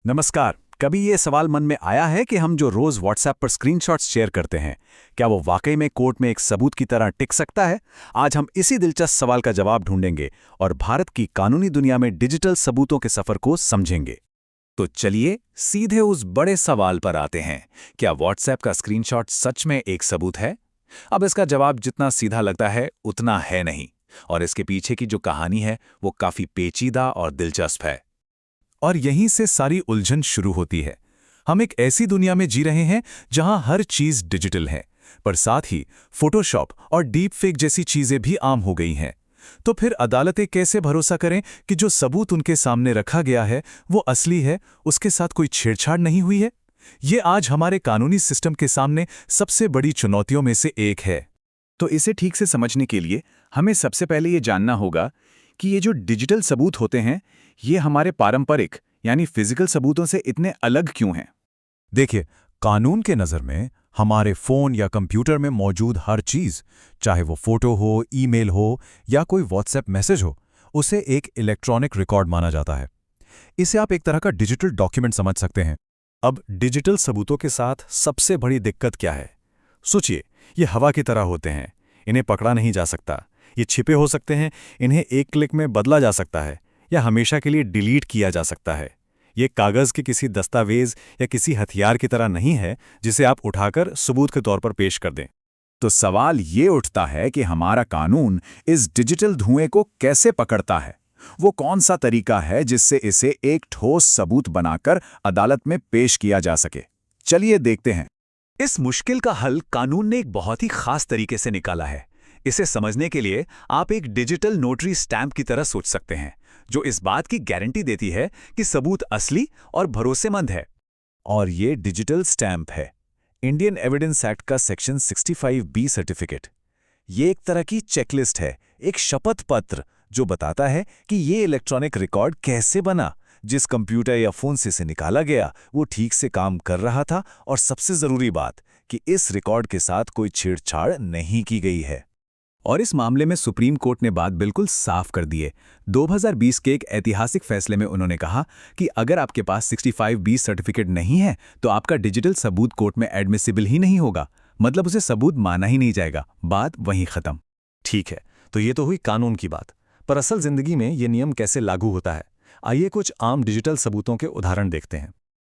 नमस्कार। कभी ये सवाल मन में आया है कि हम जो रोज व्हाट्सएप पर स्क्रीनशॉट्स शेयर करते हैं, क्या वो वाकई में कोर्ट में एक सबूत की तरह टिक सकता है? आज हम इसी दिलचस्प सवाल का जवाब ढूंढेंगे और भारत की कानूनी दुनिया में डिजिटल सबूतों के सफर को समझेंगे। तो चलिए सीधे उस बड़े सवाल पर आते हैं, क्या व्हाट्सएप का स्क्रीनशॉट सच में एक सबूत है? अब इसका जवाब जितना सीधा लगता है उतना है नहीं, और इसके पीछे की जो कहानी है वो काफी पेचीदा और दिलचस्प है। और यहीं से सारी उलझन शुरू होती है। हम एक ऐसी दुनिया में जी रहे हैं जहां हर चीज डिजिटल है, पर साथ ही फोटोशॉप और डीप फेक जैसी चीजें भी आम हो गई हैं। तो फिर अदालतें कैसे भरोसा करें कि जो सबूत उनके सामने रखा गया है वो असली है, उसके साथ कोई छेड़छाड़ नहीं हुई है? ये आज हमारे कानूनी सिस्टम के सामने सबसे बड़ी चुनौतियों में से एक है। तो इसे ठीक से समझने के लिए हमें सबसे पहले ये जानना होगा कि ये जो डिजिटल सबूत होते हैं, ये हमारे पारंपरिक यानी फिजिकल सबूतों से इतने अलग क्यों हैं? देखिए, कानून के नज़र में हमारे फ़ोन या कंप्यूटर में मौजूद हर चीज़, चाहे वो फोटो हो, ईमेल हो या कोई व्हाट्सएप मैसेज हो, उसे एक इलेक्ट्रॉनिक रिकॉर्ड माना जाता है। इसे आप एक तरह का डिजिटल डॉक्यूमेंट समझ सकते हैं। अब डिजिटल सबूतों के साथ सबसे बड़ी दिक्कत क्या है? सोचिए, ये हवा की तरह होते हैं, इन्हें पकड़ा नहीं जा सकता, ये छिपे हो सकते हैं, इन्हें एक क्लिक में बदला जा सकता है या हमेशा के लिए डिलीट किया जा सकता है। ये कागज़ के किसी दस्तावेज या किसी हथियार की तरह नहीं है जिसे आप उठाकर सबूत के तौर पर पेश कर दें। तो सवाल ये उठता है कि हमारा कानून इस डिजिटल धुएं को कैसे पकड़ता है? वो कौन सा तरीका है जिससे इसे एक ठोस सबूत बनाकर अदालत में पेश किया जा सके? चलिए देखते हैं। इस मुश्किल का हल कानून ने एक बहुत ही खास तरीके से निकाला है। इसे समझने के लिए आप एक डिजिटल नोटरी स्टैंप की तरह सोच सकते हैं, जो इस बात की गारंटी देती है कि सबूत असली और भरोसेमंद है। और ये डिजिटल स्टैंप है इंडियन एविडेंस एक्ट का सेक्शन 65B सर्टिफिकेट। ये एक तरह की चेकलिस्ट है, एक शपथ पत्र जो बताता है कि ये इलेक्ट्रॉनिक रिकॉर्ड कैसे बना, जिस कंप्यूटर या फोन से इसे निकाला गया वो ठीक से काम कर रहा था, और सबसे जरूरी बात कि इस रिकॉर्ड के साथ कोई छेड़छाड़ नहीं की गई है। और इस मामले में सुप्रीम कोर्ट ने बात बिल्कुल साफ कर दी है। 2020 के एक ऐतिहासिक फैसले में उन्होंने कहा कि अगर आपके पास 65B सर्टिफिकेट नहीं है तो आपका डिजिटल सबूत कोर्ट में एडमिसिबल ही नहीं होगा, मतलब उसे सबूत माना ही नहीं जाएगा। बात वहीं खत्म। ठीक है, तो ये तो हुई कानून की बात, पर असल जिंदगी में ये नियम कैसे लागू होता है? आइए कुछ आम डिजिटल सबूतों के उदाहरण देखते हैं।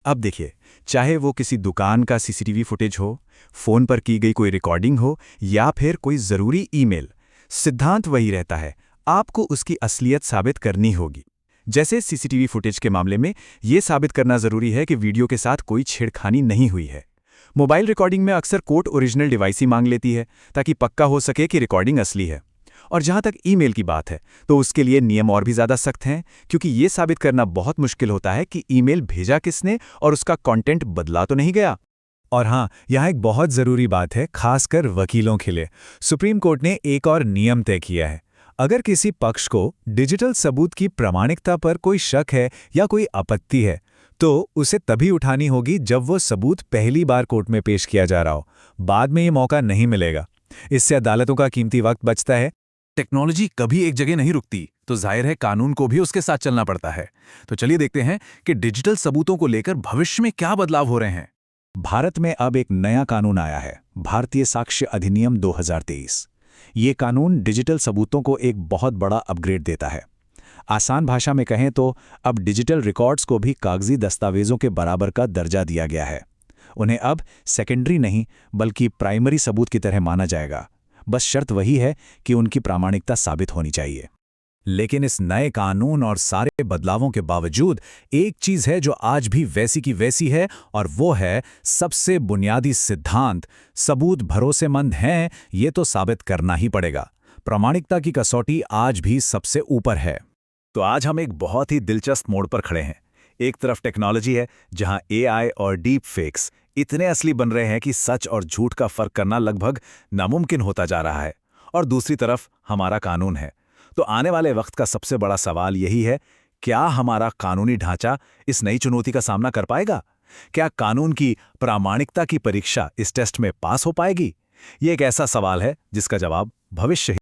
अब देखिए, चाहे वो किसी दुकान का सीसीटीवी फुटेज हो, फोन पर की गई कोई रिकॉर्डिंग हो या फिर कोई जरूरी ईमेल, सिद्धांत वही रहता है, आपको उसकी असलियत साबित करनी होगी। जैसे सीसीटीवी फुटेज के मामले में ये साबित करना जरूरी है कि वीडियो के साथ कोई छेड़खानी नहीं हुई है। मोबाइल रिकॉर्डिंग में अक्सर कोर्ट ओरिजिनल डिवाइस ही मांग लेती है ताकि पक्का हो सके कि रिकॉर्डिंग असली है। और जहां तक ईमेल की बात है तो उसके लिए नियम और भी ज्यादा सख्त हैं, क्योंकि ये साबित करना बहुत मुश्किल होता है कि ईमेल भेजा किसने और उसका कंटेंट बदला तो नहीं गया। और हाँ, यहाँ एक बहुत जरूरी बात है, खासकर वकीलों के लिए। सुप्रीम कोर्ट ने एक और नियम तय किया है। अगर किसी पक्ष को डिजिटल सबूत की प्रामाणिकता पर कोई शक है या कोई आपत्ति है तो उसे तभी उठानी होगी जब वो सबूत पहली बार कोर्ट में पेश किया जा रहा हो। बाद में ये मौका नहीं मिलेगा। इससे अदालतों का कीमती वक्त बचता है। टेक्नोलॉजी कभी एक जगह नहीं रुकती, तो जाहिर है कानून को भी उसके साथ चलना पड़ता है। तो चलिए देखते हैं कि डिजिटल सबूतों को लेकर भविष्य में क्या बदलाव हो रहे हैं। भारत में अब एक नया कानून आया है, भारतीय साक्ष्य अधिनियम 2023। ये कानून डिजिटल सबूतों को एक बहुत बड़ा अपग्रेड देता है। आसान भाषा में कहें तो अब डिजिटल रिकॉर्ड्स को भी कागजी दस्तावेजों के बराबर का दर्जा दिया गया है। उन्हें अब सेकेंडरी नहीं बल्कि प्राइमरी सबूत की तरह माना जाएगा। बस शर्त वही है कि उनकी प्रामाणिकता साबित होनी चाहिए। लेकिन इस नए कानून और सारे बदलावों के बावजूद एक चीज है जो आज भी वैसी की वैसी है, और वो है सबसे बुनियादी सिद्धांत, सबूत भरोसेमंद हैं ये तो साबित करना ही पड़ेगा। प्रामाणिकता की कसौटी आज भी सबसे ऊपर है। तो आज हम एक बहुत ही दिलचस्प मोड़ पर खड़े हैं। एक तरफ टेक्नोलॉजी है जहां एआई और डीप फेक्स इतने असली बन रहे हैं कि सच और झूठ का फर्क करना लगभग नामुमकिन होता जा रहा है, और दूसरी तरफ हमारा कानून है। तो आने वाले वक्त का सबसे बड़ा सवाल यही है, क्या हमारा कानूनी ढांचा इस नई चुनौती का सामना कर पाएगा? क्या कानून की प्रामाणिकता की परीक्षा इस टेस्ट में पास हो पाएगी? ये एक ऐसा सवाल है जिसका जवाब भविष्य